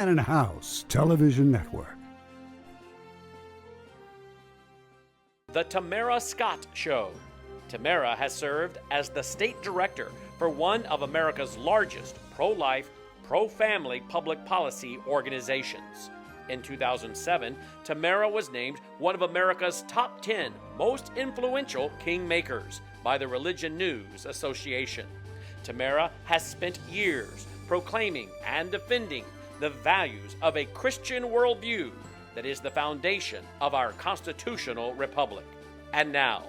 and House Television Network. The Tamara Scott Show. Tamara has served as the state director for one of America's largest pro-life, pro-family public policy organizations. In 2007, Tamara was named one of America's top 10 most influential kingmakers by the Religion News Association. Tamara has spent years proclaiming and defending the values of a Christian worldview that is the foundation of our constitutional republic. And now,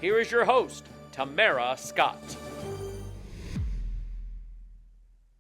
here is your host, Tamara Scott.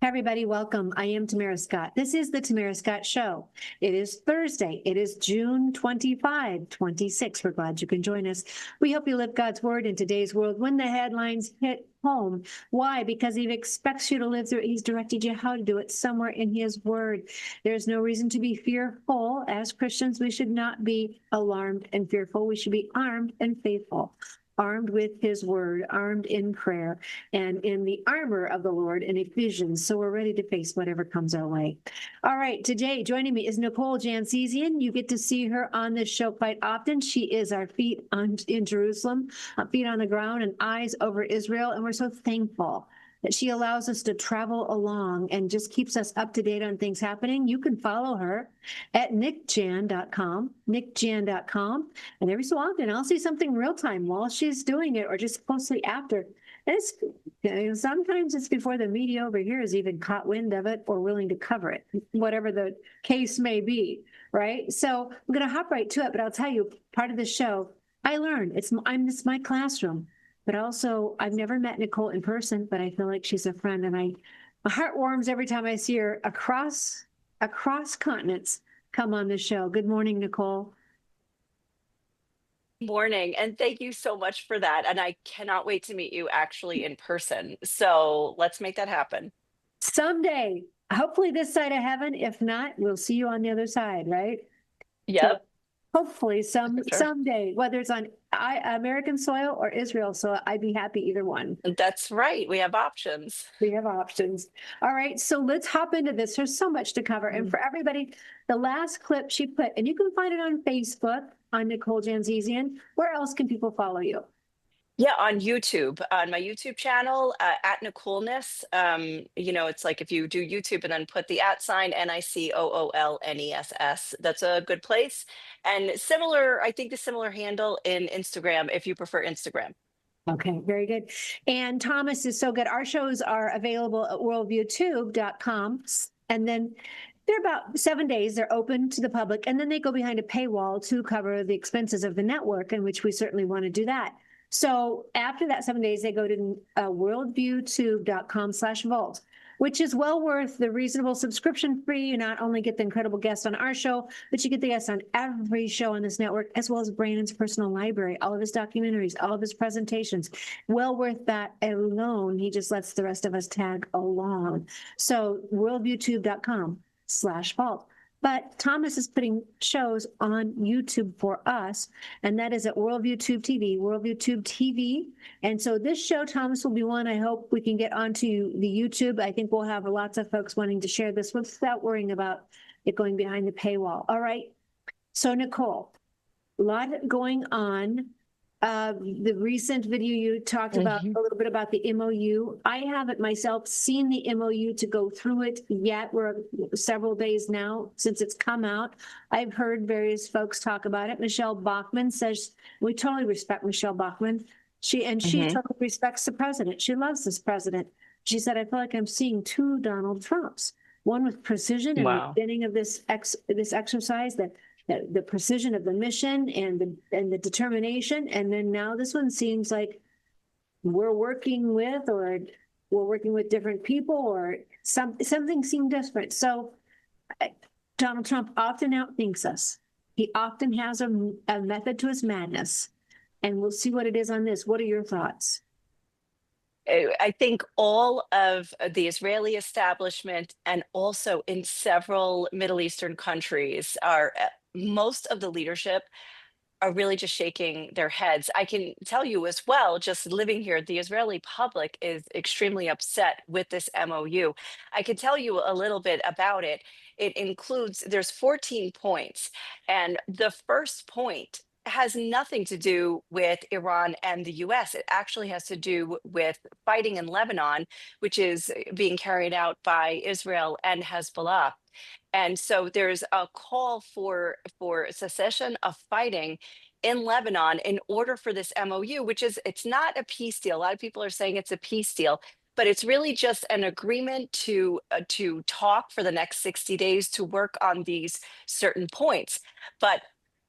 Hi, everybody. Welcome. I am Tamara Scott. This is the Tamara Scott Show. It is Thursday. It is June 25, 26. We're glad you can join us. We hope you live God's word in today's world when the headlines hit home. Why? Because he expects you to live through it. He's directed you how to do it somewhere in his word. There's no reason to be fearful. As Christians, we should not be alarmed and fearful. We should be armed and faithful. Armed with his word, armed in prayer, and in the armor of the Lord in Ephesians, so we're ready to face whatever comes our way. All right, today joining me is Nicole Jansesian. You get to see her on this show quite often. She is our feet in Jerusalem, feet on the ground and eyes over Israel, and we're so thankful that she allows us to travel along and just keeps us up to date on things happening. You can follow her at nickjan.com, nickjan.com. And every so often, I'll see something real time while she's doing it or just closely after. And sometimes it's before the media over here has even caught wind of it or willing to cover it, whatever the case may be, right? So I'm going to hop right to it, but I'll tell you, part of the show, I learned, it's my classroom. But also, I've never met Nicole in person, but I feel like she's a friend, and my heart warms every time I see her across continents come on the show. Good morning, Nicole. Morning, and thank you so much for that. And I cannot wait to meet you actually in person. So let's make that happen. Someday, hopefully this side of heaven. If not, we'll see you on the other side, right? Yep. So hopefully someday, whether it's on American soil or Israel soil, I'd be happy either one. That's right. We have options. We have options. All right, so let's hop into this. There's so much to cover. And for everybody, the last clip she put, and you can find it on Facebook, on Nicole Jansesian. Where else can people follow you? Yeah, on YouTube, on my YouTube channel, at Nicoleness. It's like if you do YouTube and then put the @ sign NICOOLNESS, that's a good place. And similar, I think the similar handle in Instagram, if you prefer Instagram. Okay, very good. And Thomas is so good. Our shows are available at worldviewtube.com. And then they're about 7 days. They're open to the public. And then they go behind a paywall to cover the expenses of the network, in which we certainly want to do that. So after that 7 days, they go to worldviewtube.com/vault, which is well worth the reasonable subscription fee. You not only get the incredible guests on our show, but you get the guests on every show on this network, as well as Brandon's personal library, all of his documentaries, all of his presentations. Well worth that alone. He just lets the rest of us tag along. So worldviewtube.com/vault. But Thomas is putting shows on YouTube for us, and that is at WorldviewTube TV, WorldviewTube TV. And so this show, Thomas, will be one I hope we can get onto the YouTube. I think we'll have lots of folks wanting to share this without worrying about it going behind the paywall. All right. So, Nicole, a lot going on. The recent video you talked about a little bit about the MOU. I haven't myself seen the MOU to go through it yet. We're several days now since it's come out. I've heard various folks talk about it. Michelle Bachmann says, we totally respect Michelle Bachmann. She totally respects the president. She loves this president. She said, I feel like I'm seeing two Donald Trumps, one with precision in the beginning of this exercise, that the precision of the mission and the determination, and then now this one seems like we're working with different people, or something seemed different. So Donald Trump often outthinks us. He often has a method to his madness, and we'll see what it is on this. What are your thoughts? I think all of the Israeli establishment and also in several Middle Eastern countries are most of the leadership are really just shaking their heads. I can tell you as well, just living here, the Israeli public is extremely upset with this MOU. I can tell you a little bit about it. It includes, there's 14 points, and the first point has nothing to do with Iran and the US. It actually has to do with fighting in Lebanon, which is being carried out by Israel and Hezbollah. And so there's a call for cessation of fighting in Lebanon in order for this MOU, which is, it's not a peace deal. A lot of people are saying it's a peace deal, but it's really just an agreement to talk for the next 60 days to work on these certain points. But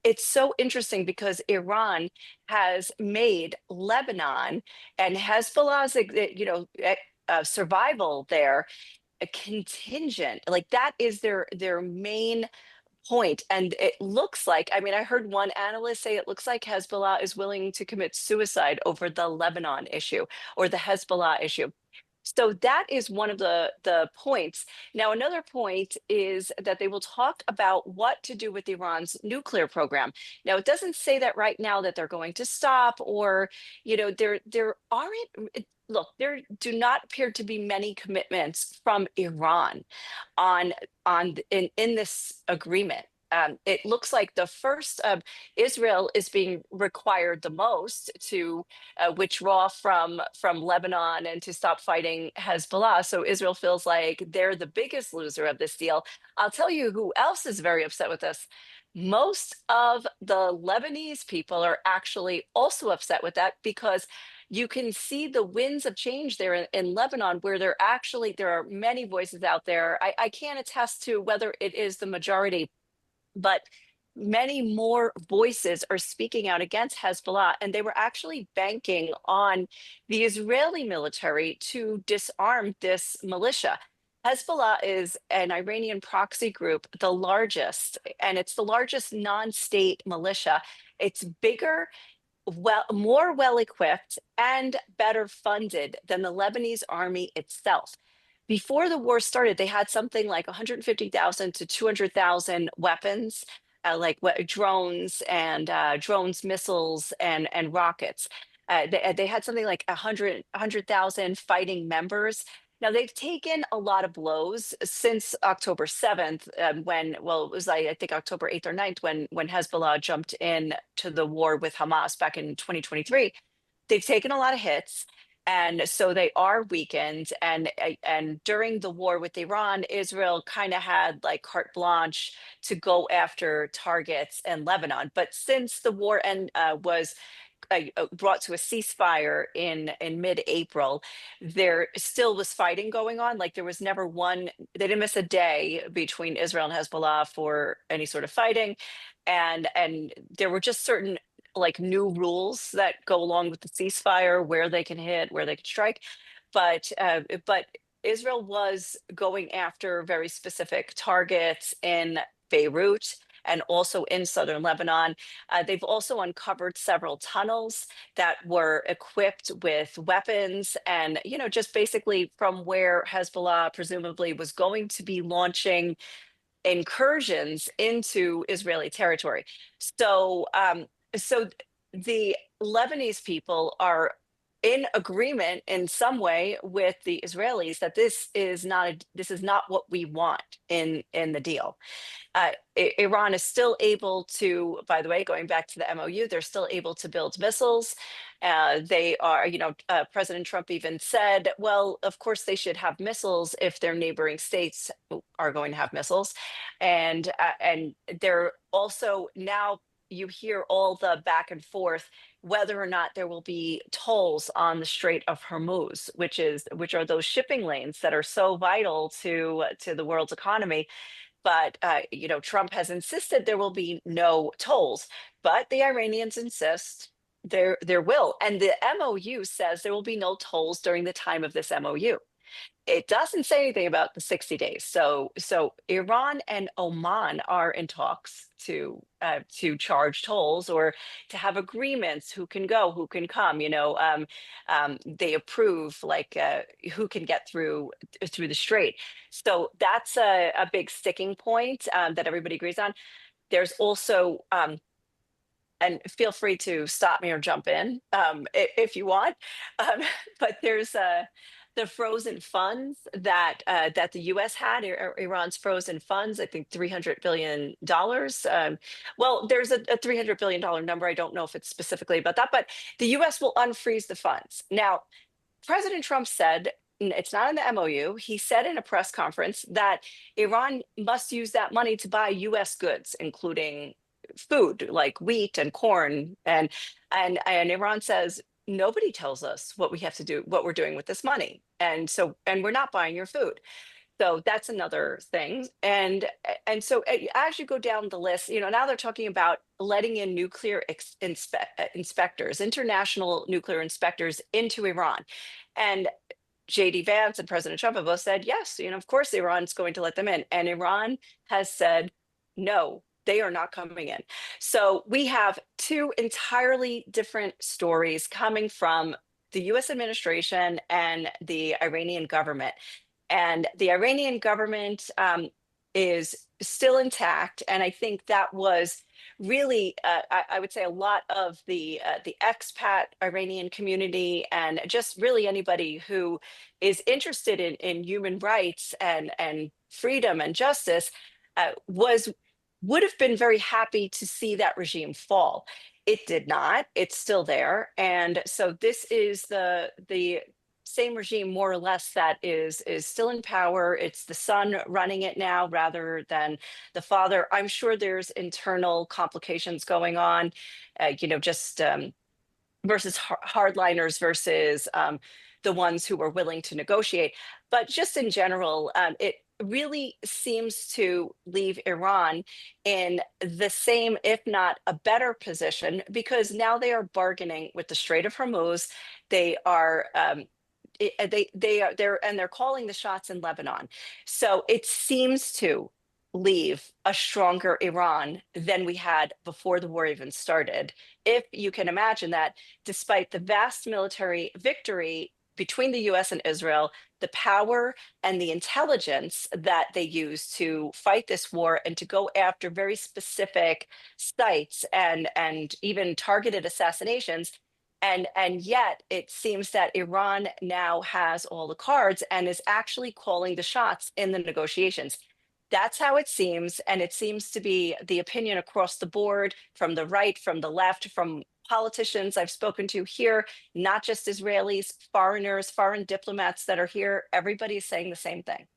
it's so interesting because Iran has made Lebanon and Hezbollah's, survival there a contingent. Like that is their main point. And it looks like, I mean, I heard one analyst say it looks like Hezbollah is willing to commit suicide over the Lebanon issue or the Hezbollah issue. So that is one of the points. Now, another point is that they will talk about what to do with Iran's nuclear program. Now, it doesn't say that right now that they're going to stop, or, there aren't. Look, there do not appear to be many commitments from Iran in this agreement. It looks like the first Israel is being required the most to withdraw from Lebanon and to stop fighting Hezbollah. So Israel feels like they're the biggest loser of this deal. I'll tell you who else is very upset with this. Most of the Lebanese people are actually also upset with that because you can see the winds of change there in Lebanon, where there are many voices out there. I can't attest to whether it is the majority, but many more voices are speaking out against Hezbollah, and they were actually banking on the Israeli military to disarm this militia. Hezbollah is an Iranian proxy group, the largest, and it's the largest non-state militia. It's bigger, more well equipped, and better funded than the Lebanese army itself. Before the war started, they had something like 150,000 to 200,000 weapons, drones and drones, missiles, and rockets. They had something like 100,000 fighting members. Now they've taken a lot of blows since October 7th, it was I think October 8th or 9th when Hezbollah jumped in to the war with Hamas back in 2023. They've taken a lot of hits, and so they are weakened. And during the war with Iran, Israel kind of had like carte blanche to go after targets in Lebanon. But since the war was brought to a ceasefire in mid-April, there still was fighting going on. Like there was never they didn't miss a day between Israel and Hezbollah for any sort of fighting. And there were just certain like new rules that go along with the ceasefire, where they can hit, where they can strike. But Israel was going after very specific targets in Beirut and also in southern Lebanon. They've also uncovered several tunnels that were equipped with weapons, and just basically from where Hezbollah presumably was going to be launching incursions into Israeli territory. So the Lebanese people are in agreement in some way with the Israelis that this is not what we want in the deal. Iran is still able to, by the way, going back to the MOU, they're still able to build missiles. They are, President Trump even said, well, of course they should have missiles if their neighboring states are going to have missiles. And they're also now, you hear all the back and forth whether or not there will be tolls on the Strait of Hormuz, which are those shipping lanes that are so vital to the world's economy. But Trump has insisted there will be no tolls, but the Iranians insist there will. And the MOU says there will be no tolls during the time of this MOU. It doesn't say anything about the 60 days. So Iran and Oman are in talks to charge tolls or to have agreements who can go, who can come. They approve who can get through the strait. So that's a big sticking point that everybody agrees on. There's also and feel free to stop me or jump in if you want. Um, but there's the frozen funds that that the U.S. had, Iran's frozen funds. I think $300 billion. Well, there's a $300 billion number. I don't know if it's specifically about that, but the U.S. will unfreeze the funds. Now, President Trump said, it's not in the MOU. He said in a press conference that Iran must use that money to buy U.S. goods, including food like wheat and corn. And Iran says, nobody tells us what we have to do, what we're doing with this money. And we're not buying your food. So that's another thing. And so as you go down the list, now they're talking about letting in nuclear inspectors, international nuclear inspectors into Iran. And JD Vance and President Trump have both said, yes, of course, Iran's going to let them in. And Iran has said, no, they are not coming in. So we have two entirely different stories coming from the US administration and the Iranian government. And the Iranian government is still intact. And I think that was really, I would say, a lot of the expat Iranian community and just really anybody who is interested in human rights and freedom and justice would have been very happy to see that regime fall. It did not. It's still there. And so this is the same regime, more or less, that is still in power. It's the son running it now rather than the father. I'm sure there's internal complications going on, just versus hardliners versus the ones who were willing to negotiate. But just in general, it really seems to leave Iran in the same, if not a better position, because now they are bargaining with the Strait of Hormuz. They are they're calling the shots in Lebanon. So it seems to leave a stronger Iran than we had before the war even started. If you can imagine that, despite the vast military victory between the US and Israel, the power and the intelligence that they use to fight this war and to go after very specific sites and even targeted assassinations. And yet it seems that Iran now has all the cards and is actually calling the shots in the negotiations. That's how it seems. And it seems to be the opinion across the board, from the right, from the left, from politicians I've spoken to here, not just Israelis, foreigners, foreign diplomats that are here. Everybody's saying the same thing.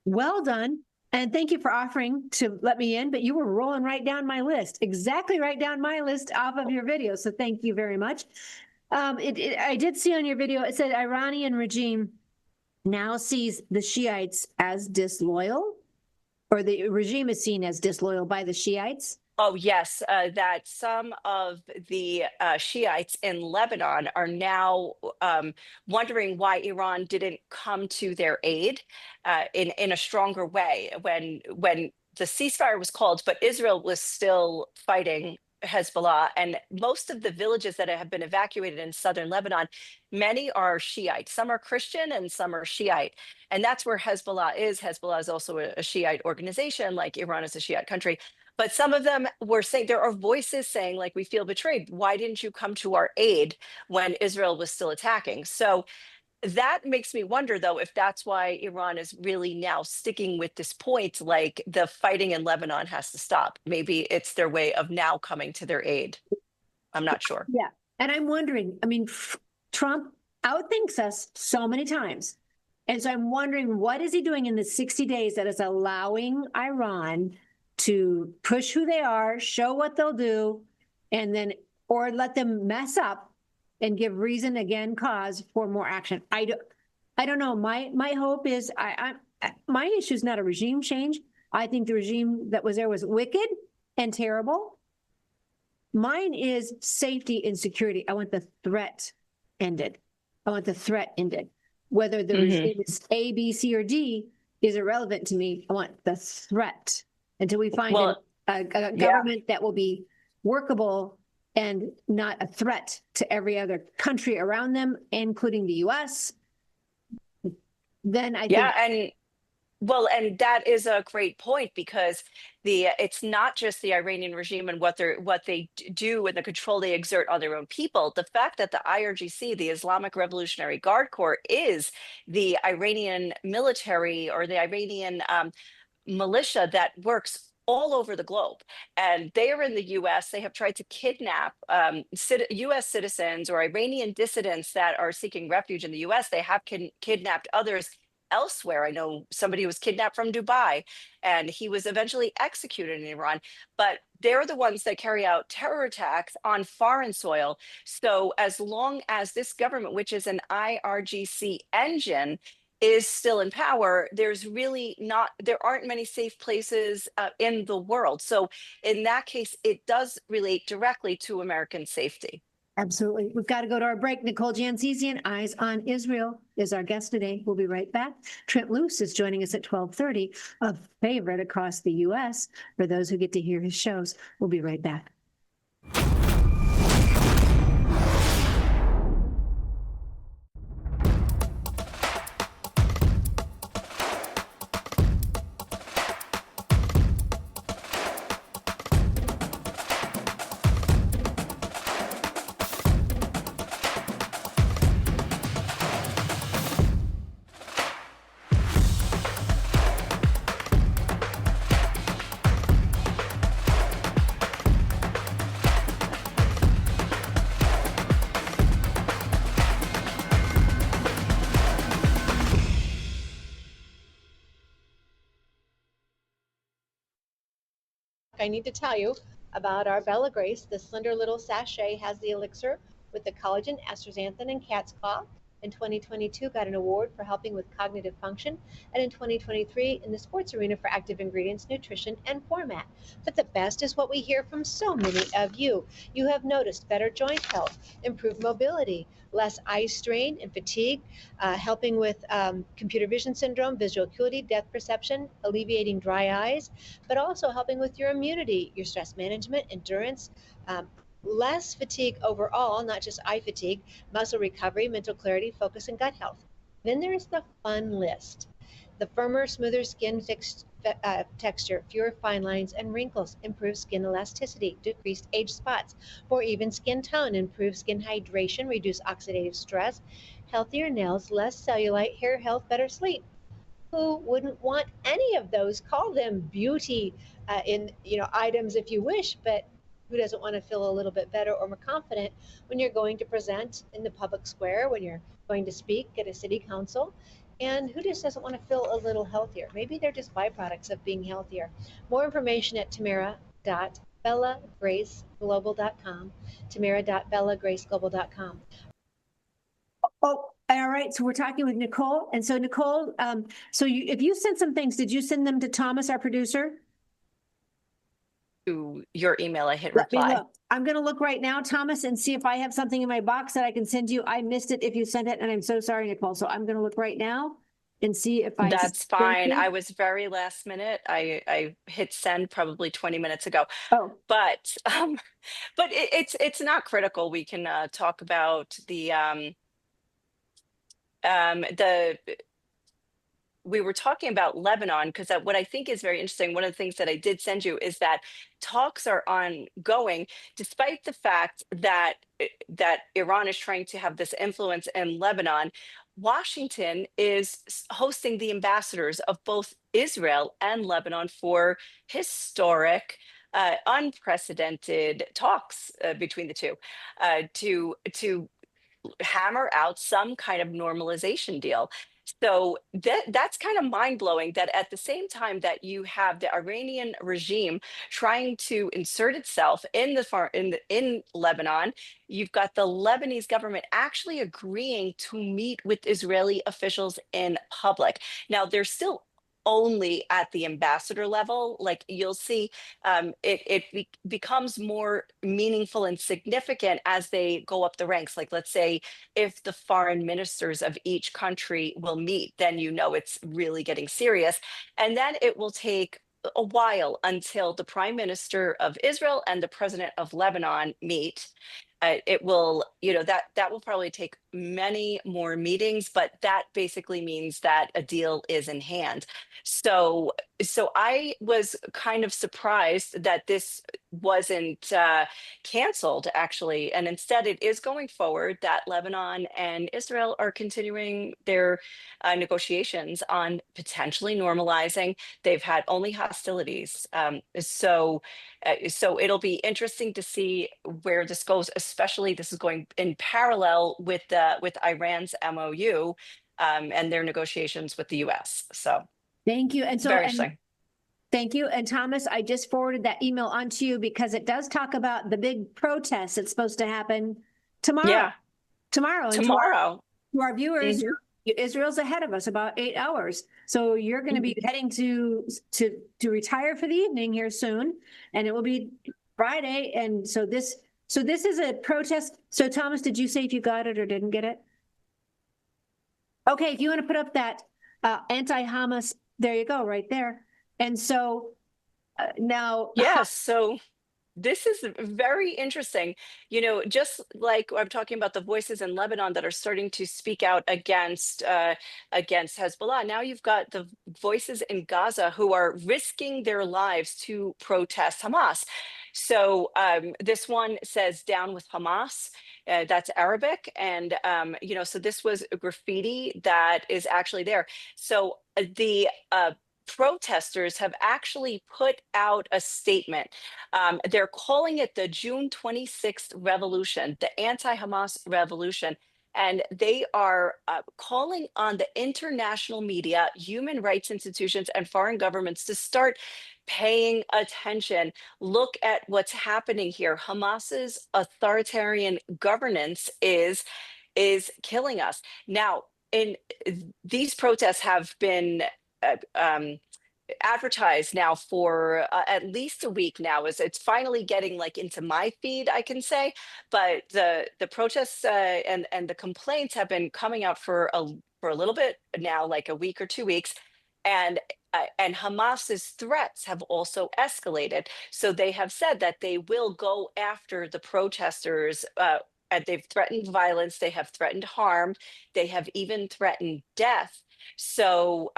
Well done. And thank you for offering to let me in, but you were rolling right down my list, exactly right down my list off of your video. So thank you very much. I did see on your video, it said Iranian regime now sees the Shiites as disloyal, or the regime is seen as disloyal by the Shiites. Oh, yes, that some of the Shiites in Lebanon are now wondering why Iran didn't come to their aid in a stronger way when the ceasefire was called, but Israel was still fighting Hezbollah. And most of the villages that have been evacuated in southern Lebanon, many are Shiite. Some are Christian and some are Shiite. And that's where Hezbollah is. Hezbollah is also a Shiite organization, like Iran is a Shiite country. But some of them were saying, there are voices saying, like, we feel betrayed. Why didn't you come to our aid when Israel was still attacking? So that makes me wonder, though, if that's why Iran is really now sticking with this point, like the fighting in Lebanon has to stop. Maybe it's their way of now coming to their aid. I'm not sure. Yeah. And I'm wondering, I mean, Trump outthinks us so many times. And so I'm wondering, what is he doing in the 60 days that is allowing Iran to push who they are, show what they'll do, and then, or let them mess up and give reason, again, cause for more action. I don't know. My hope is, my issue is not a regime change. I think the regime that was there was wicked and terrible. Mine is safety and security. I want the threat ended. Whether the regime is A, B, C, or D is irrelevant to me. I want the threat until we find a government that will be workable and not a threat to every other country around them, including the U.S. Then I think. Yeah, and Well, and that is a great point because it's not just the Iranian regime and what they do and the control they exert on their own people. The fact that the IRGC, the Islamic Revolutionary Guard Corps, is the Iranian military or the Iranian militia that works all over the globe. And they are in the US. They have tried to kidnap US citizens or Iranian dissidents that are seeking refuge in the US. They have kidnapped others elsewhere. I know somebody was kidnapped from Dubai and he was eventually executed in Iran. But they're the ones that carry out terror attacks on foreign soil. So as long as this government, which is an IRGC engine, is still in power, there aren't many safe places in the world. So in that case, it does relate directly to American safety. Absolutely. We've got to go to our break. Nicole Janzesian, Eyes on Israel, is our guest today. We'll be right back. Trent Luce is joining us at 12:30, a favorite across the U.S. for those who get to hear his shows. We'll be right back. I need to tell you about our Bella Grace. The slender little sachet has the elixir with the collagen, astaxanthin, and cat's claw. In 2022, got an award for helping with cognitive function, and in 2023 in the sports arena for active ingredients, nutrition, and format. But the best is what we hear from so many of you. You have noticed better joint health, improved mobility, less eye strain and fatigue, helping with computer vision syndrome, visual acuity, depth perception, alleviating dry eyes, but also helping with your immunity, your stress management, endurance, less fatigue overall, not just eye fatigue, muscle recovery, mental clarity, focus, and gut health. Then there's the fun list. The firmer, smoother skin texture, fewer fine lines and wrinkles, improved skin elasticity, decreased age spots, more even skin tone, improved skin hydration, reduce oxidative stress, healthier nails, less cellulite, hair health, better sleep. Who wouldn't want any of those? Call them beauty items if you wish, but who doesn't want to feel a little bit better or more confident when you're going to present in the public square, when you're going to speak at a city council? And who just doesn't want to feel a little healthier? Maybe they're just byproducts of being healthier. More information at tamara.bellagraceglobal.com, tamara.bellagraceglobal.com. Oh, all right. So we're talking with Nicole. And so Nicole, if you sent some things, did you send them to Thomas, our producer? To your email, I hit Let me reply. look. I'm going to look right now, Thomas, and see if I have something in my box that I can send you. I missed it if you sent it, and I'm so sorry, Nicole. So I'm going to look right now and see if I. That's fine. I was very last minute. I hit send probably 20 minutes ago. Oh, But it's not critical. We can talk about the we were talking about Lebanon because what I think is very interesting, one of the things that I did send you is that talks are ongoing, despite the fact that that Iran is trying to have this influence in Lebanon. Washington is hosting the ambassadors of both Israel and Lebanon for historic, unprecedented talks between the two to hammer out some kind of normalization deal. So that's kind of mind blowing that at the same time that you have the Iranian regime trying to insert itself in Lebanon, you've got the Lebanese government actually agreeing to meet with Israeli officials in public. Now they're still only at the ambassador level. Like you'll see, it becomes more meaningful and significant as they go up the ranks. Like let's say if the foreign ministers of each country will meet, then you know it's really getting serious. And then it will take a while until the prime minister of Israel and the president of Lebanon meet. it will, that will probably take many more meetings, but that basically means that a deal is in hand. So I was kind of surprised that this wasn't canceled, actually, and instead it is going forward. That Lebanon and Israel are continuing their negotiations on potentially normalizing. They've had only hostilities, so it'll be interesting to see where this goes. Especially, this is going in parallel with Iran's MOU and their negotiations with the U.S. So Thank you. And so, very and interesting. thank you. And Thomas, I just forwarded that email on to you because it does talk about the big protest that's supposed to happen tomorrow. Yeah, Tomorrow. And tomorrow. to our viewers, Mhm. Israel's ahead of us about 8 hours. So you're going to be heading to retire for the evening here soon, and it will be Friday. And so this is a protest. So Thomas, did you say if you got it or didn't get it? Okay, if you want to put up that anti-Hamas, there you go, right there. And so now, Yes. So this is very interesting. Just like I'm talking about the voices in Lebanon that are starting to speak out against Hezbollah. Now you've got the voices in Gaza who are risking their lives to protest Hamas. So this one says "Down with Hamas." That's Arabic, and so this was a graffiti that is actually there. So the protesters have actually put out a statement. They're calling it the June 26th revolution, the anti-Hamas revolution. And they are calling on the international media, human rights institutions, and foreign governments to start paying attention. Look at what's happening here. Hamas's authoritarian governance is killing us. Now, these protests have been advertised now for at least a week now. It's finally getting like into my feed, I can say. But the protests and the complaints have been coming out for a little bit now, like a week or 2 weeks, and Hamas's threats have also escalated. So they have said that they will go after the protesters. And they've threatened violence, they have threatened harm, they have even threatened death. So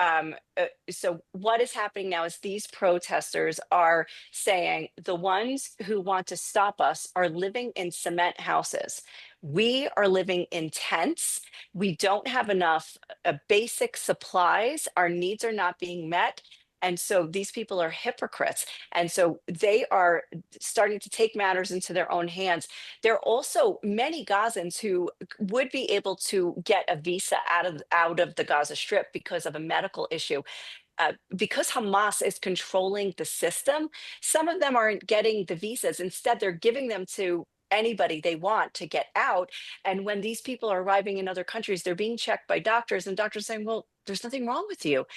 what is happening now is these protesters are saying the ones who want to stop us are living in cement houses. We are living in tents. We don't have enough basic supplies. Our needs are not being met. And so these people are hypocrites. And so they are starting to take matters into their own hands. There are also many Gazans who would be able to get a visa out of the Gaza Strip because of a medical issue. Because Hamas is controlling the system, some of them aren't getting the visas. Instead, they're giving them to anybody they want to get out. And when these people are arriving in other countries, they're being checked by doctors, and doctors saying, well, there's nothing wrong with you.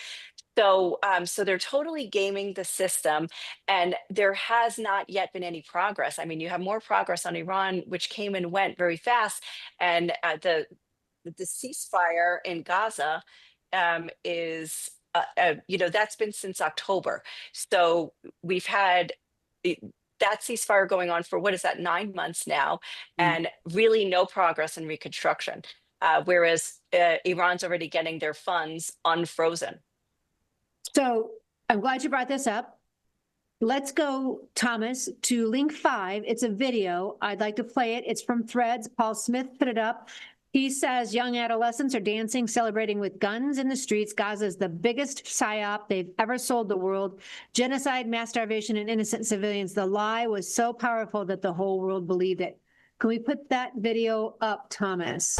So they're totally gaming the system, and there has not yet been any progress. I mean, you have more progress on Iran, which came and went very fast, and the ceasefire in Gaza is that's been since October. So we've had that ceasefire going on for, what is that, 9 months now, and really no progress in reconstruction. Whereas Iran's already getting their funds unfrozen. So I'm glad you brought this up. Let's go, Thomas, to link 5. It's a video. I'd like to play it. It's from Threads. Paul Smith put it up. He says young adolescents are dancing, celebrating with guns in the streets. Gaza is the biggest psyop they've ever sold the world. Genocide, mass starvation, and innocent civilians. The lie was so powerful that the whole world believed it. Can we put that video up, Thomas?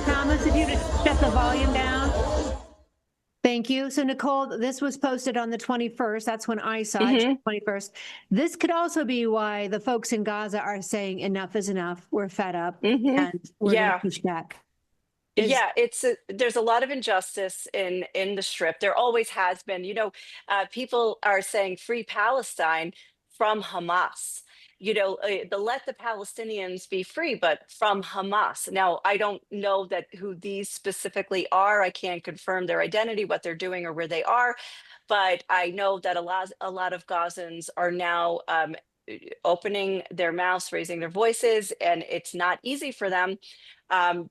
Thomas, if you just shut the volume down. Thank you. So Nicole, this was posted on the 21st. That's when I saw it, 21st. This could also be why the folks in Gaza are saying enough is enough. We're fed up and we're going to push back. Yeah, there's a lot of injustice in the Strip. There always has been. People are saying free Palestine from Hamas. Let the Palestinians be free, but from Hamas. Now, I don't know that who these specifically are. I can't confirm their identity, what they're doing, or where they are. But I know that a lot of Gazans are now opening their mouths, raising their voices, and it's not easy for them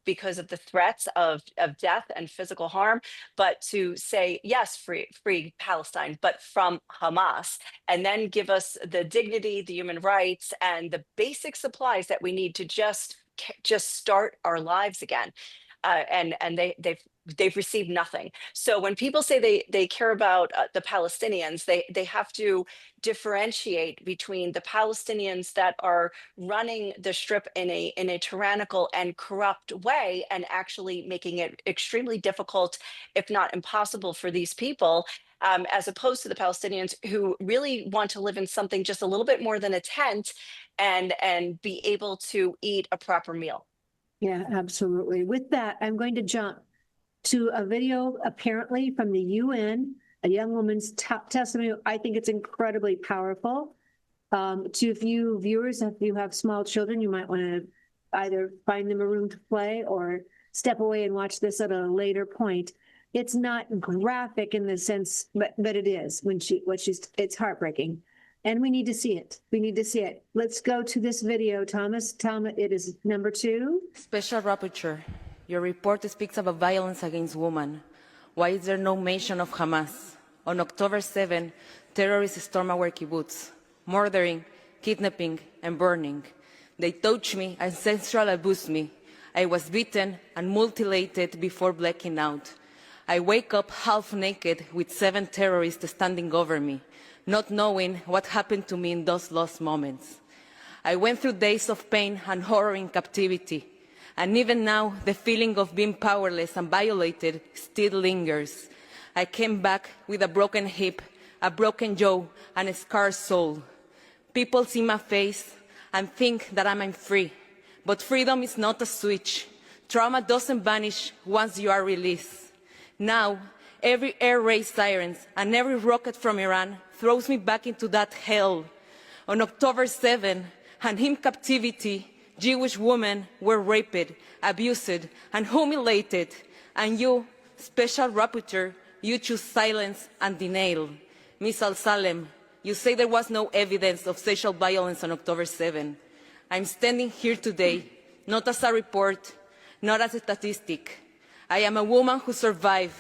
because of the threats of death and physical harm, but to say, yes, free Palestine, but from Hamas, and then give us the dignity, the human rights, and the basic supplies that we need to just start our lives again. And they've received nothing. So when people say they care about the Palestinians, they have to differentiate between the Palestinians that are running the Strip in a tyrannical and corrupt way, and actually making it extremely difficult, if not impossible, for these people, as opposed to the Palestinians who really want to live in something just a little bit more than a tent, and be able to eat a proper meal. Yeah, absolutely. With that, I'm going to jump to a video apparently from the UN, a young woman's testimony. I think it's incredibly powerful. To a few viewers, if you have small children, you might want to either find them a room to play or step away and watch this at a later point. It's not graphic in the sense, but it is it's heartbreaking. And we need to see it. We need to see it. Let's go to this video, Thomas. Thomas, it is number 2. Special Rapporteur, your report speaks about violence against women. Why is there no mention of Hamas? On October 7, terrorists stormed our kibbutz, murdering, kidnapping, and burning. They touched me and sexually abused me. I was beaten and mutilated before blacking out. I wake up half naked with 7 terrorists standing over me, not knowing what happened to me in those lost moments. I went through days of pain and horror in captivity, and even now the feeling of being powerless and violated still lingers. I came back with a broken hip, a broken jaw, and a scarred soul. People see my face and think that I'm free, but freedom is not a switch. Trauma doesn't vanish once you are released. Now, every air raid sirens and every rocket from Iran throws me back into that hell. On October 7, and in captivity, Jewish women were raped, abused, and humiliated. And you, Special Rapporteur, you choose silence and denial. Ms. Al-Salem, you say there was no evidence of sexual violence on October 7. I'm standing here today, not as a report, not as a statistic. I am a woman who survived.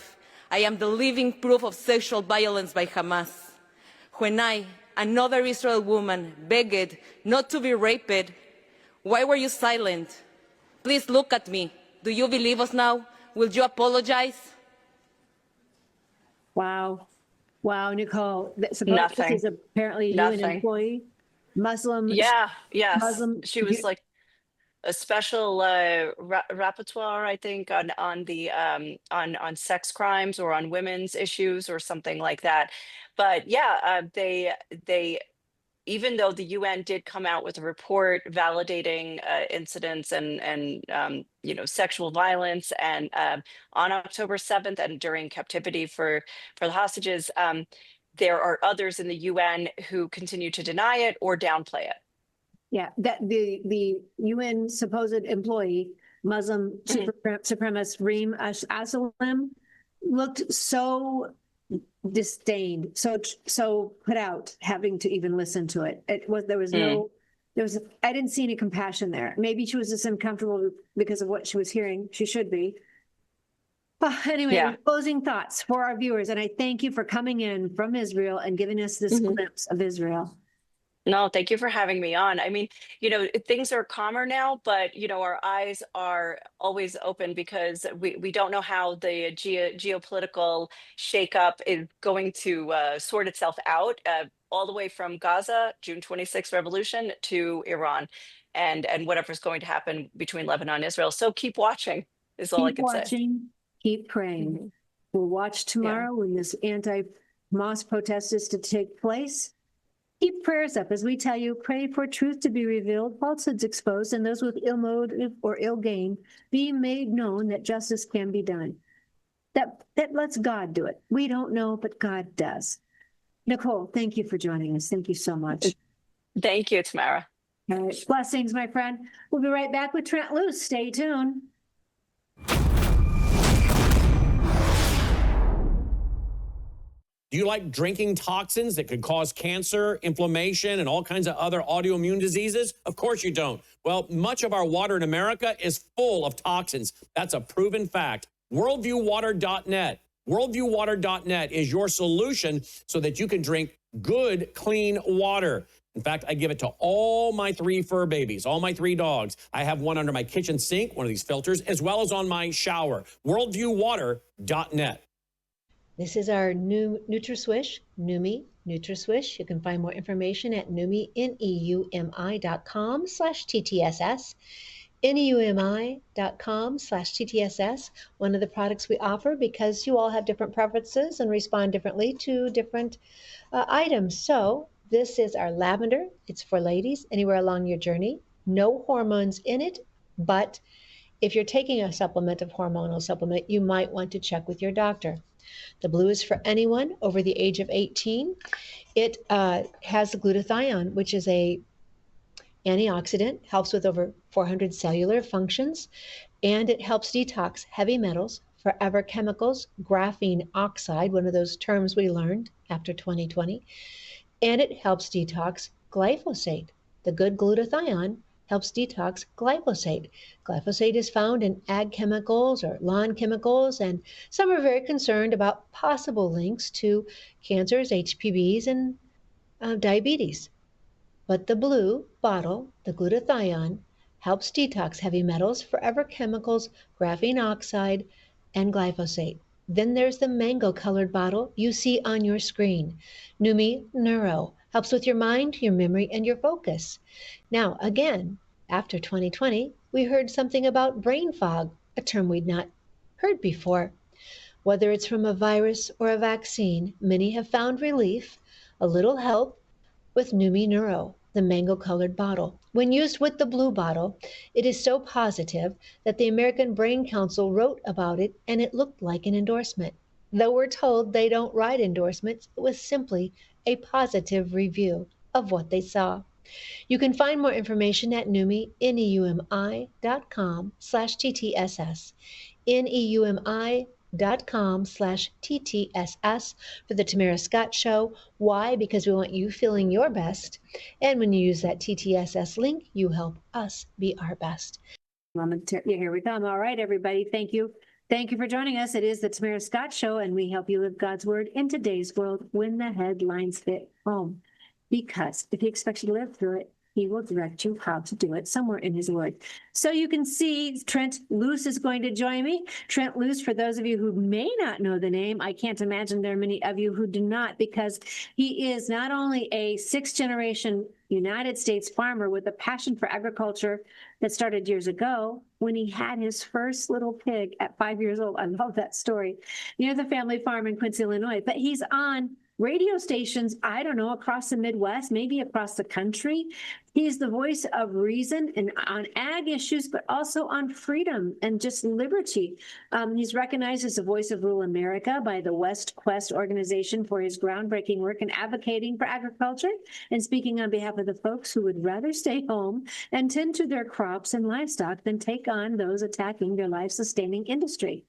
I am the living proof of sexual violence by Hamas. When I, another Israeli woman, begged not to be raped, why were you silent? Please look at me. Do you believe us now? Will you apologize? Wow. Wow, Nicole. Nothing. This is apparently a UN employee, Muslim. Yeah, yes. Muslim. She was like a special rapporteur, I think, on sex crimes or on women's issues or something like that. But yeah, they even though the UN did come out with a report validating incidents and sexual violence and on October 7th and during captivity for the hostages, there are others in the UN who continue to deny it or downplay it. Yeah, that the UN supposed employee, Muslim supremacist Reem Assalam, looked so disdained, so put out, having to even listen to it. I didn't see any compassion there. Maybe she was just uncomfortable because of what she was hearing. She should be. Anyway, Yeah. Closing thoughts for our viewers, and I thank you for coming in from Israel and giving us this glimpse of Israel. No, thank you for having me on. I mean, things are calmer now, but, our eyes are always open because we don't know how the geopolitical shakeup is going to sort itself out, all the way from Gaza, June 26th revolution, to Iran, and whatever's going to happen between Lebanon and Israel. So keep watching is all I can say. Keep watching, keep praying. We'll watch tomorrow when this anti-Hamas protest is to take place. Keep prayers up as we tell you, pray for truth to be revealed, falsehoods exposed, and those with ill motive or ill gain be made known, that justice can be done. That lets God do it. We don't know, but God does. Nicole, thank you for joining us. Thank you so much. Thank you, Tamara. All right. Blessings, my friend. We'll be right back with Trent Loos. Stay tuned. Do you like drinking toxins that could cause cancer, inflammation, and all kinds of other autoimmune diseases? Of course you don't. Well, much of our water in America is full of toxins. That's a proven fact. WorldviewWater.net. WorldviewWater.net is your solution so that you can drink good, clean water. In fact, I give it to all my 3 fur babies, all my 3 dogs. I have one under my kitchen sink, one of these filters, as well as on my shower. WorldviewWater.net. This is our new NutraSwish, Numi NutraSwish. You can find more information at Numi, neumi.com/TTSS. neumi.com/TTSS, one of the products we offer because you all have different preferences and respond differently to different items. So this is our lavender. It's for ladies anywhere along your journey. No hormones in it, but if you're taking a supplement, of hormonal supplement, you might want to check with your doctor. The blue is for anyone over the age of 18. It has glutathione, which is a antioxidant, helps with over 400 cellular functions, and it helps detox heavy metals, forever chemicals, graphene oxide, one of those terms we learned after 2020, and it helps detox glyphosate. The good glutathione helps detox glyphosate. Glyphosate is found in ag chemicals or lawn chemicals, and some are very concerned about possible links to cancers, HPVs, and diabetes. But the blue bottle, the glutathione, helps detox heavy metals, forever chemicals, graphene oxide, and glyphosate. Then there's the mango-colored bottle you see on your screen. Numi Neuro helps with your mind, your memory, and your focus. Now, again, after 2020, we heard something about brain fog, a term we'd not heard before. Whether it's from a virus or a vaccine, many have found relief, a little help with Numi Neuro, the mango-colored bottle. When used with the blue bottle, it is so positive that the American Brain Council wrote about it, and it looked like an endorsement. Though we're told they don't write endorsements, it was simply a positive review of what they saw. You can find more information at Numi, neumi.com/TTSS, neumi.com/TTSS for the Tamara Scott Show. Why? Because we want you feeling your best. And when you use that TTSS link, you help us be our best. Here we come. All right, everybody. Thank you. Thank you for joining us. It is the Tamara Scott Show, and we help you live God's word in today's world when the headlines hit home. Because if he expects you to live through it, he will direct you how to do it somewhere in his word. So you can see Trent Loos is going to join me. Trent Loos, for those of you who may not know the name, I can't imagine there are many of you who do not, because he is not only a 6th-generation United States farmer with a passion for agriculture that started years ago when he had his first little pig at 5 years old. I love that story, near the family farm in Quincy, Illinois. But he's on radio stations, I don't know, across the Midwest, maybe across the country. He's the voice of reason and on ag issues, but also on freedom and just liberty. He's recognized as the voice of rural America by the West Quest organization for his groundbreaking work in advocating for agriculture and speaking on behalf of the folks who would rather stay home and tend to their crops and livestock than take on those attacking their life-sustaining industry.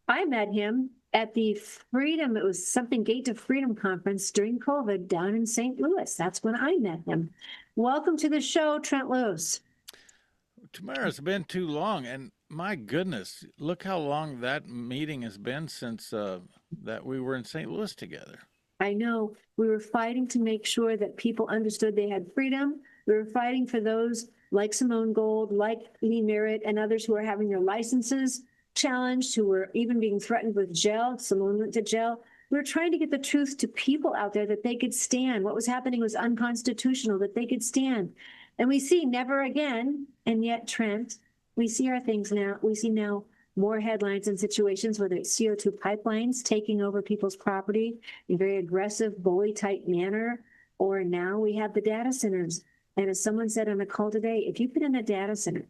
I met him at the Freedom, it was something Gate to Freedom conference during COVID down in St. Louis. That's when I met him. Welcome to the show, Trent Loos. Tamara, it's been too long, and my goodness, look how long that meeting has been since that we were in St. Louis together. I know. We were fighting to make sure that people understood they had freedom. We were fighting for those like Simone Gold, like Lee Merritt, and others who are having their licenses challenged, who were even being threatened with jail. Simone went to jail. We were trying to get the truth to people out there that they could stand. What was happening was unconstitutional, that they could stand. And we see never again. And yet, Trent, we see our things now. We see now more headlines and situations, whether it's CO2 pipelines taking over people's property in a very aggressive, bully-type manner. or now we have the data centers. And as someone said on the call today, if you put in a data center,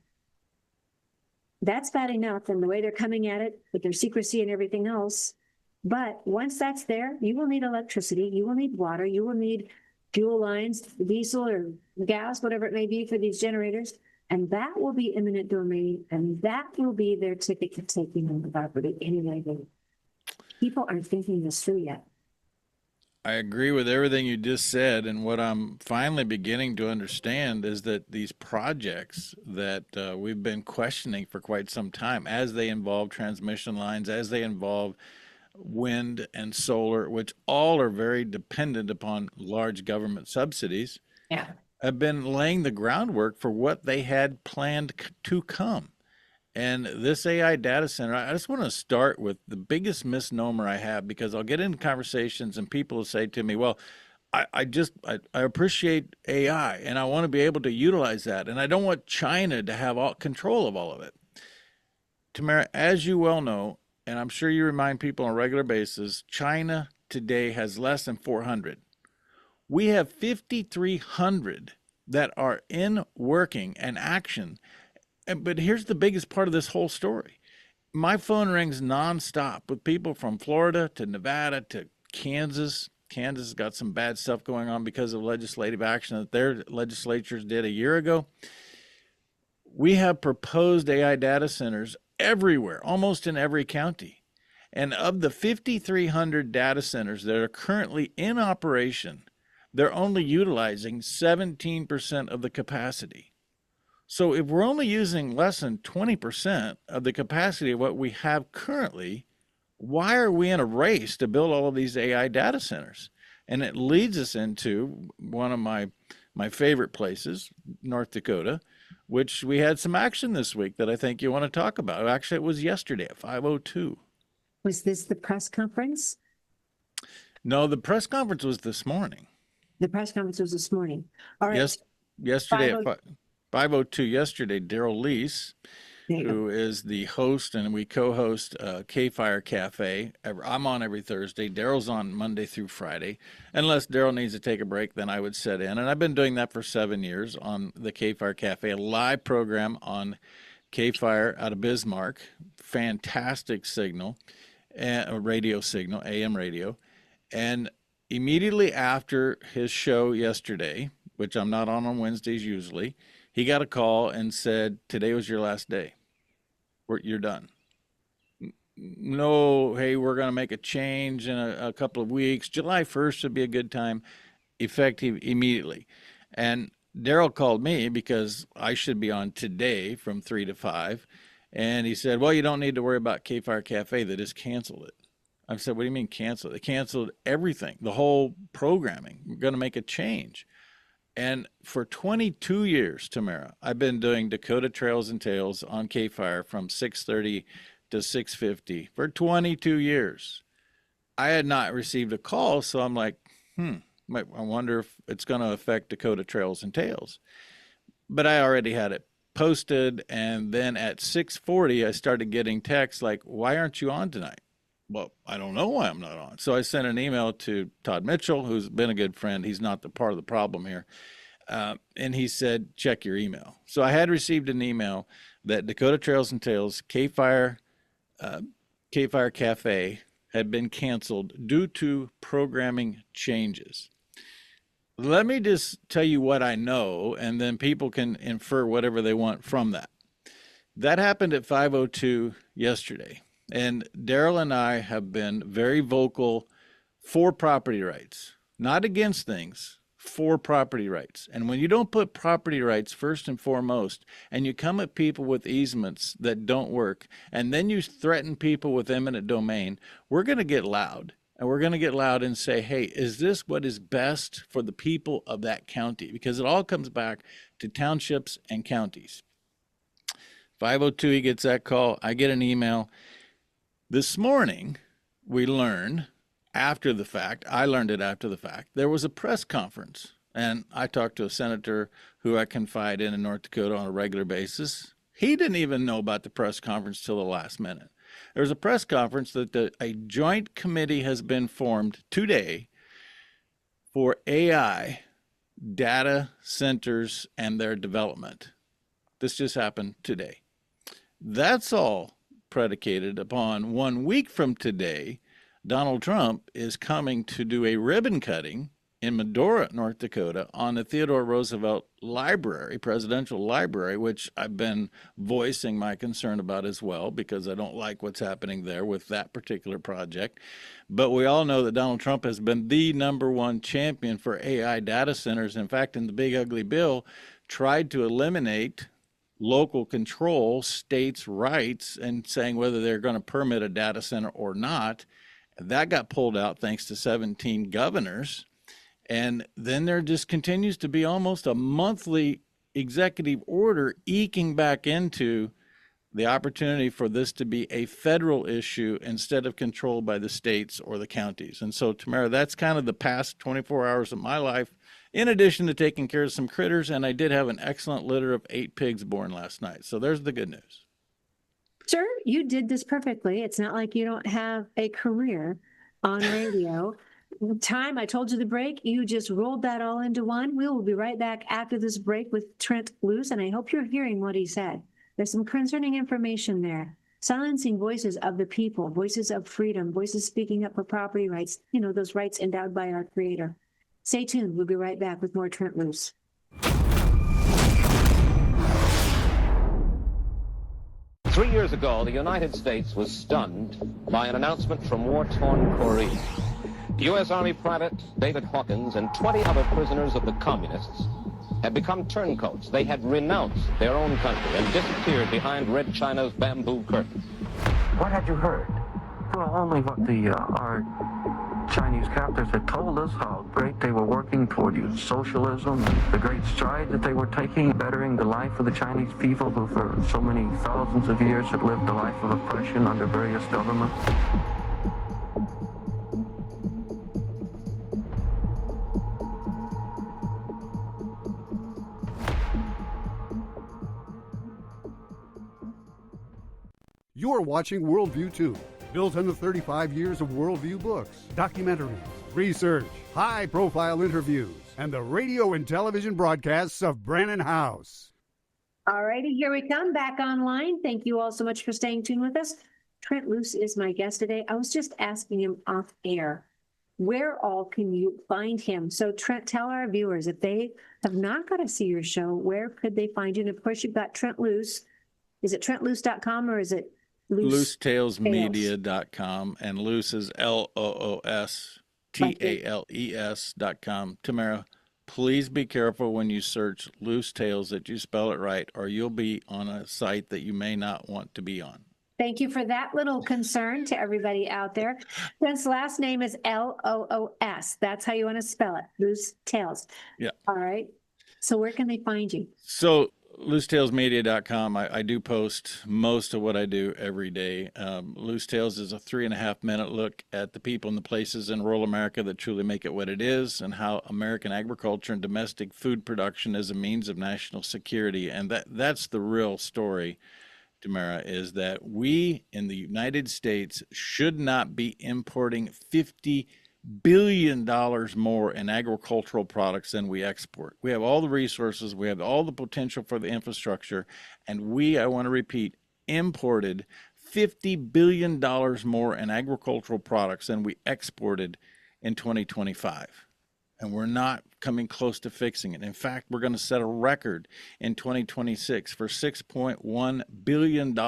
that's bad enough and the way they're coming at it with their secrecy and everything else. But once that's there, you will need electricity, you will need water, you will need fuel lines, diesel or gas, whatever it may be for these generators. And that will be eminent domain, and that will be their ticket to taking on the property anyway. People aren't thinking this through yet. I agree with everything you just said. And what I'm finally beginning to understand is that these projects that we've been questioning for quite some time, as they involve transmission lines, as they involve wind and solar, which all are very dependent upon large government subsidies, Yeah. have been laying the groundwork for what they had planned to come. And this AI data center, I just want to start with the biggest misnomer I have, because I'll get into conversations and people will say to me, well, I appreciate AI and I want to be able to utilize that. And I don't want China to have all control of all of it. Tamara, as you well know, and I'm sure you remind people on a regular basis, China today has less than 400. We have 5,300 that are in working and action. But here's the biggest part of this whole story. My phone rings nonstop with people from Florida to Nevada to Kansas. Kansas has got some bad stuff going on because of legislative action that their legislatures did a year ago. We have proposed AI data centers everywhere, almost in every county. And of the 5,300 data centers that are currently in operation, they're only utilizing 17% of the capacity. So if we're only using less than 20% of the capacity of what we have currently, why are we in a race to build all of these AI data centers? And it leads us into one of my favorite places, North Dakota, which we had some action this week that I think you want to talk about. Actually, it was yesterday at 5:02. Was this the press conference? No, the press conference was this morning. The press conference was this morning. All right. Yes, yesterday at 5:02. 5:02 yesterday, Daryl Lease, who is the host, and we co-host K-Fire Cafe. I'm on every Thursday. Daryl's on Monday through Friday. Unless Daryl needs to take a break, then I would sit in. And I've been doing that for 7 years on the K-Fire Cafe, a live program on K-Fire out of Bismarck. Fantastic signal, a radio signal, AM radio. And immediately after his show yesterday, which I'm not on Wednesdays usually, he got a call and said, today was your last day. You're done. No, hey, we're going to make a change in a couple of weeks. July 1st would be a good time, effective immediately. And Daryl called me because I should be on today from 3 to 5. And he said, well, you don't need to worry about K-Fire Cafe. They just canceled it. I said, what do you mean cancel it? They canceled everything, the whole programming. We're going to make a change. And for 22 years, Tamara, I've been doing Dakota Trails and Tales on K-Fire from 6:30 to 6:50 for 22 years. I had not received a call, so I'm like, I wonder if it's going to affect Dakota Trails and Tales. But I already had it posted, and then at 6:40, I started getting texts like, why aren't you on tonight? Well, I don't know why I'm not on. So I sent an email to Todd Mitchell, who's been a good friend. He's not the part of the problem here. And he said, check your email. So I had received an email that Dakota Trails and Tales K-Fire Cafe had been canceled due to programming changes. Let me just tell you what I know, and then people can infer whatever they want from that. That happened at 5:02 yesterday. And Daryl and I have been very vocal for property rights, not against things, for property rights. And when you don't put property rights first and foremost, and you come at people with easements that don't work, and then you threaten people with eminent domain, we're going to get loud. And we're going to get loud and say, hey, is this what is best for the people of that county? Because it all comes back to townships and counties. 5:02, he gets that call. I get an email. This morning, we learned after the fact, I learned it after the fact, there was a press conference. And I talked to a senator who I confide in North Dakota on a regular basis. He didn't even know about the press conference till the last minute. There was a press conference that a joint committee has been formed today for AI data centers and their development. This just happened today. That's all predicated upon 1 week from today, Donald Trump is coming to do a ribbon cutting in Medora, North Dakota, on the Theodore Roosevelt Library, Presidential Library, which I've been voicing my concern about as well, because I don't like what's happening there with that particular project. But we all know that Donald Trump has been the #1 champion for AI data centers. In fact, in the Big Ugly Bill, tried to eliminate local control, states' rights, and saying whether they're going to permit a data center or not. That got pulled out thanks to 17 governors. And then there just continues to be almost a monthly executive order eking back into the opportunity for this to be a federal issue instead of controlled by the states or the counties. And so, Tamara, that's kind of the past 24 hours of my life, in addition to taking care of some critters. And I did have an excellent litter of 8 pigs born last night. So there's the good news. Sir, you did this perfectly. It's not like you don't have a career on radio. Time, I told you the break, you just rolled that all into one. We will be right back after this break with Trent Loos, and I hope you're hearing what he said. There's some concerning information there. Silencing voices of the people, voices of freedom, voices speaking up for property rights, you know, those rights endowed by our Creator. Stay tuned. We'll be right back with more Trent Loos. 3 years ago, the United States was stunned by an announcement from war-torn Korea. U.S. Army Private David Hawkins and 20 other prisoners of the communists had become turncoats. They had renounced their own country and disappeared behind Red China's bamboo curtain. What had you heard? Well, only what our Chinese captors had told us, how great they were working toward socialism, and the great strides that they were taking, bettering the life of the Chinese people who for so many thousands of years had lived a life of oppression under various governments. You're watching Worldview 2, built on the 35 years of Worldview books, documentaries, research, high-profile interviews, and the radio and television broadcasts of Brannon House. All righty, here we come back online. Thank you all so much for staying tuned with us. Trent Loos is my guest today. I was just asking him off air, where all can you find him? So Trent, tell our viewers, if they have not got to see your show, where could they find you? And of course, you've got Trent Loos. Is it TrentLoos.com or is it LooseTalesMedia.com, and Loos is LOOSTALES.com. Tamara, please be careful when you search Loose Tales that you spell it right, or you'll be on a site that you may not want to be on. Thank you for that little concern to everybody out there. Trent's last name is LOOS. That's how you want to spell it, Loose Tales. Yeah. All right. So where can they find you? So LooseTalesMedia.com. I do post most of what I do every day. Loose Tales is a 3.5-minute look at the people and the places in rural America that truly make it what it is, and how American agriculture and domestic food production is a means of national security. And that's the real story, Tamara, is that we in the United States should not be importing $50 billion more in agricultural products than we export. We have all the resources, we have all the potential for the infrastructure, and I want to repeat, imported $50 billion more in agricultural products than we exported in 2025. And we're not coming close to fixing it. In fact, we're going to set a record in 2026 for $6.1 billion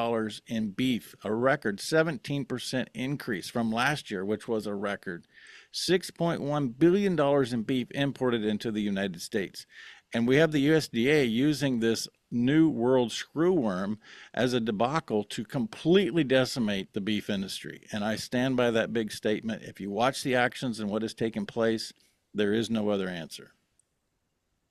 in beef, a record 17% increase from last year, which was a record. $6.1 billion in beef imported into the United States. And we have the USDA using this new world screwworm as a debacle to completely decimate the beef industry. And I stand by that big statement. If you watch the actions and what has taken place, there is no other answer.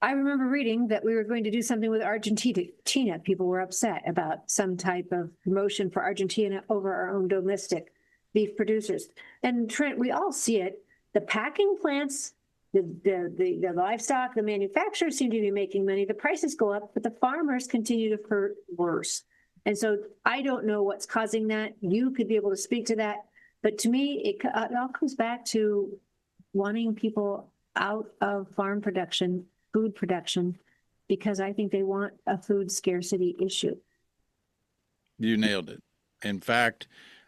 I remember reading that we were going to do something with Argentina. People were upset about some type of promotion for Argentina over our own domestic beef producers. And Trent, we all see it. The packing plants, the livestock, the manufacturers seem to be making money. The prices go up, but the farmers continue to hurt worse. And so I don't know what's causing that. You could be able to speak to that. But to me, it all comes back to wanting people out of farm production, food production, because I think they want a food scarcity issue. You nailed it. In fact,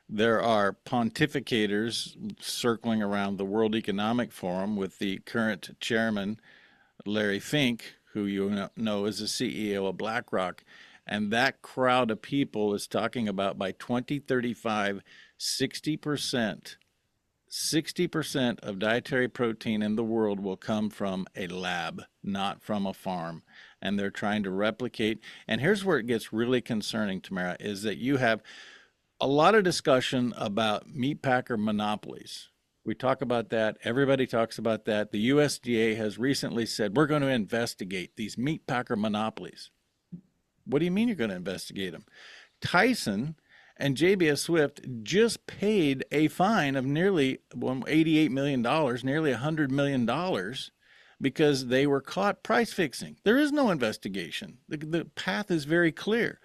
there are pontificators circling around the World Economic Forum with the current chairman, Larry Fink, who you know is the CEO of BlackRock. And that crowd of people is talking about by 2035, 60% of dietary protein in the world will come from a lab, not from a farm. And they're trying to replicate. And here's where it gets really concerning, Tamara, is that you have a lot of discussion about meat packer monopolies. We talk about that. Everybody talks about that. The USDA has recently said, we're going to investigate these meat packer monopolies. What do you mean you're going to investigate them? Tyson and JBS Swift just paid a fine of nearly $88 million, nearly $100 million, because they were caught price fixing. There is no investigation. The path is very clear.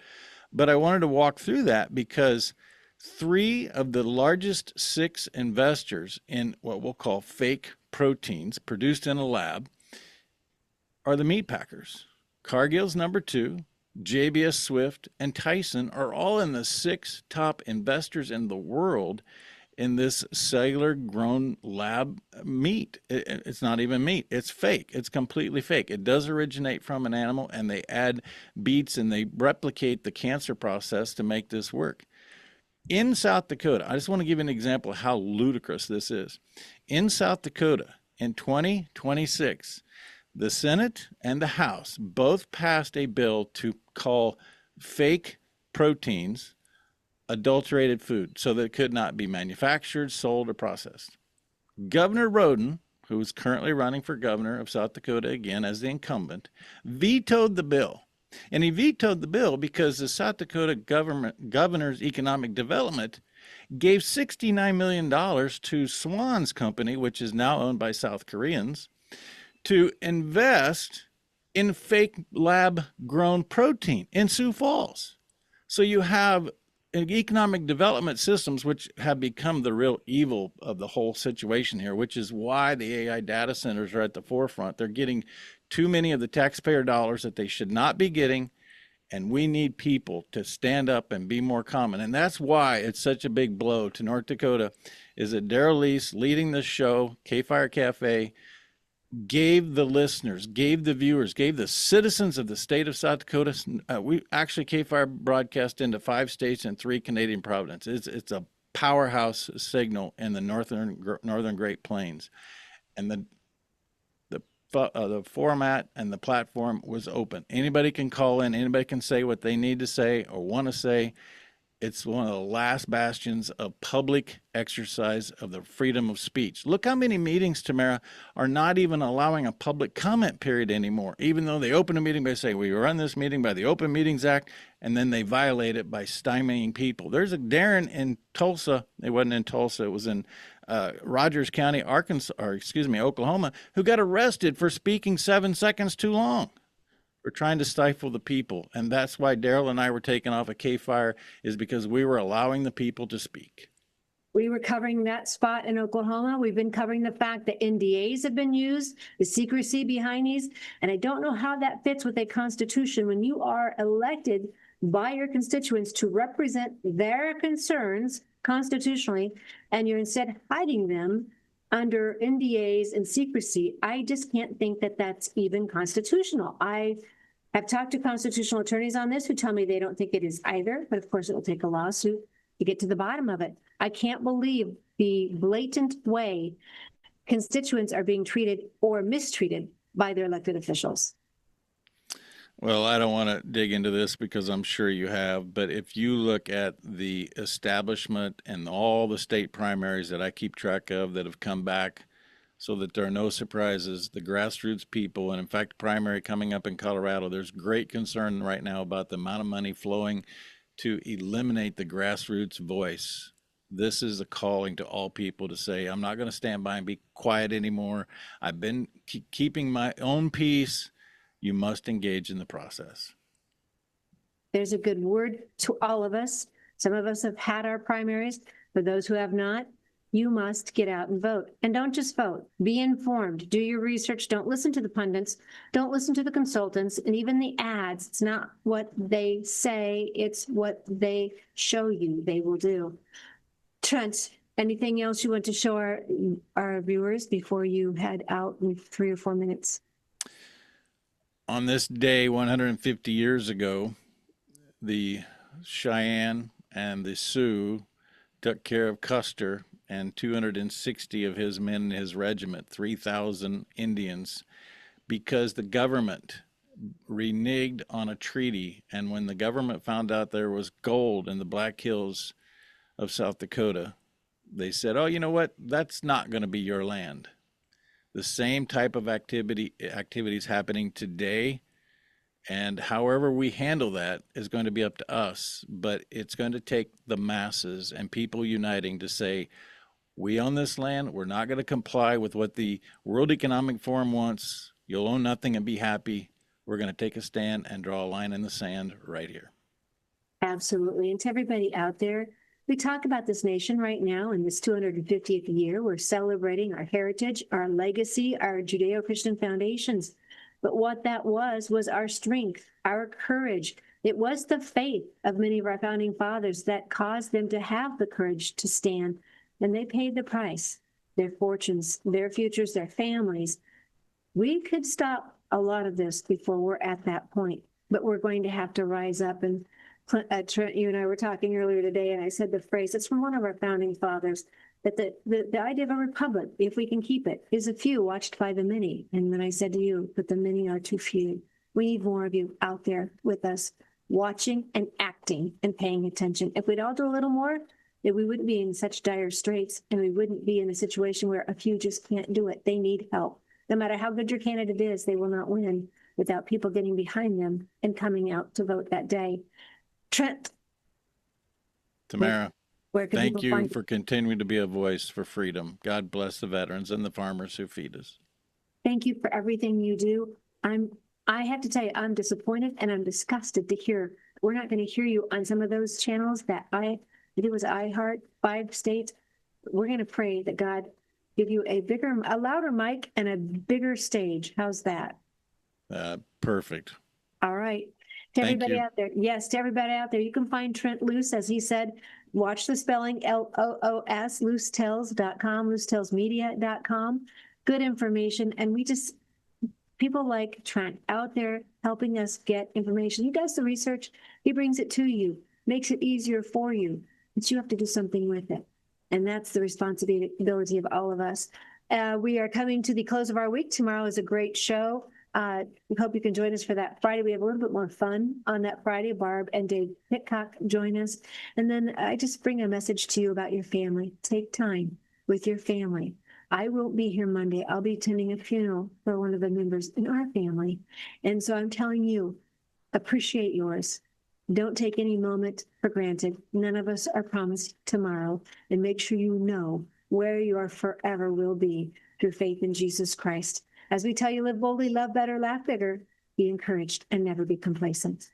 But I wanted to walk through that because 3 of the largest 6 investors in what we'll call fake proteins produced in a lab are the meat packers. Cargill's number 2, JBS Swift, and Tyson are all in the 6 top investors in the world in this cellular grown lab meat. It's not even meat. It's fake. It's completely fake. It does originate from an animal, and they add beets and they replicate the cancer process to make this work. In South Dakota, I just want to give you an example of how ludicrous this is. In South Dakota, in 2026, the Senate and the House both passed a bill to call fake proteins adulterated food, so that it could not be manufactured, sold, or processed. Governor Roden, who is currently running for governor of South Dakota again as the incumbent, vetoed the bill. And he vetoed the bill because the South Dakota governor's economic development gave $69 million to Swan's company, which is now owned by South Koreans, to invest in fake lab grown protein in Sioux Falls. So you have economic development systems, which have become the real evil of the whole situation here, which is why the AI data centers are at the forefront. They're getting too many of the taxpayer dollars that they should not be getting, and we need people to stand up and be more common. And that's why it's such a big blow to North Dakota, is that Daryl Lease, leading this show, K-Fire Cafe, gave the listeners, gave the viewers, gave the citizens of the state of South Dakota. We actually K-Fire broadcast into 5 states and 3 Canadian provinces. It's a powerhouse signal in the northern Great Plains, and the format and the platform was open. Anybody can call in. Anybody can say what they need to say or want to say. It's one of the last bastions of public exercise of the freedom of speech. Look how many meetings, Tamara, are not even allowing a public comment period anymore, even though they open a meeting by saying, we run this meeting by the Open Meetings Act, and then they violate it by stymieing people. There's a Darren in Tulsa. It wasn't in Tulsa. It was in Rogers County, Oklahoma, who got arrested for speaking 7 seconds too long. We're trying to stifle the people, and that's why Daryl and I were taken off of K-Fire, is because we were allowing the people to speak. We were covering that spot in Oklahoma. We've been covering the fact that NDAs have been used, the secrecy behind these, and I don't know how that fits with a constitution when you are elected by your constituents to represent their concerns constitutionally, and you're instead hiding them under NDAs and secrecy. I just can't think that that's even constitutional. I've talked to constitutional attorneys on this who tell me they don't think it is either, but of course it will take a lawsuit to get to the bottom of it. I can't believe the blatant way constituents are being treated or mistreated by their elected officials. Well, I don't want to dig into this because I'm sure you have, but if you look at the establishment and all the state primaries that I keep track of that have come back so that there are no surprises, the grassroots people, and in fact, primary coming up in Colorado, there's great concern right now about the amount of money flowing to eliminate the grassroots voice. This is a calling to all people to say, I'm not going to stand by and be quiet anymore. I've been keeping my own peace. You must engage in the process. There's a good word to all of us. Some of us have had our primaries. For those who have not, You must get out and vote. And don't just vote. Be informed. Do your research. Don't listen to the pundits. Don't listen to the consultants and even the ads. It's not what they say. It's what they show you they will do. Trent, anything else you want to show our viewers before you head out in 3 or 4 minutes? On this day, 150 years ago, the Cheyenne and the Sioux took care of Custer and 260 of his men in his regiment, 3,000 Indians, because the government reneged on a treaty. And when the government found out there was gold in the Black Hills of South Dakota, they said, oh, you know what? That's not going to be your land. The same type of activities happening today. And however we handle that is going to be up to us, but it's going to take the masses and people uniting to say, we own this land. We're not going to comply with what the World Economic Forum wants. You'll own nothing and be happy. We're going to take a stand and draw a line in the sand right here. Absolutely. And to everybody out there, we talk about this nation right now in this 250th year. We're celebrating our heritage, our legacy, our Judeo-Christian foundations. But what that was our strength, our courage. It was the faith of many of our founding fathers that caused them to have the courage to stand. And they paid the price, their fortunes, their futures, their families. We could stop a lot of this before we're at that point, but we're going to have to rise up. And Trent, you and I were talking earlier today, and I said the phrase, it's from one of our founding fathers, that the idea of a republic, if we can keep it, is a few watched by the many. And then I said to you, but the many are too few. We need more of you out there with us, watching and acting and paying attention. If we'd all do a little more, then we wouldn't be in such dire straits, and we wouldn't be in a situation where a few just can't do it. They need help. No matter how good your candidate is, they will not win without people getting behind them and coming out to vote that day. Trent. Tamara, where can thank people you find for continuing to be a voice for freedom. God bless the veterans and the farmers who feed us. Thank you for everything you do. I have to tell you, I'm disappointed and I'm disgusted to hear we're not going to hear you on some of those channels that I think it was iHeart, 5 states. We're going to pray that God give you a louder mic and a bigger stage. How's that? Perfect. All right. To everybody out there, yes, to everybody out there, you can find Trent Loos, as he said. Watch the spelling, LOOS, loostells.com, loosetailsmedia.com. Good information. And people like Trent out there helping us get information. He does the research. He brings it to you, makes it easier for you, but you have to do something with it. And that's the responsibility of all of us. We are coming to the close of our week. Tomorrow is a great show. We hope you can join us for that Friday. We have a little bit more fun on that Friday. Barb and Dave Pitcock join us. And then I just bring a message to you about your family. Take time with your family. I won't be here Monday. I'll be attending a funeral for one of the members in our family. And so I'm telling you, appreciate yours. Don't take any moment for granted. None of us are promised tomorrow. And make sure you know where your forever will be through faith in Jesus Christ. As we tell you, live boldly, love better, laugh bigger, be encouraged, and never be complacent.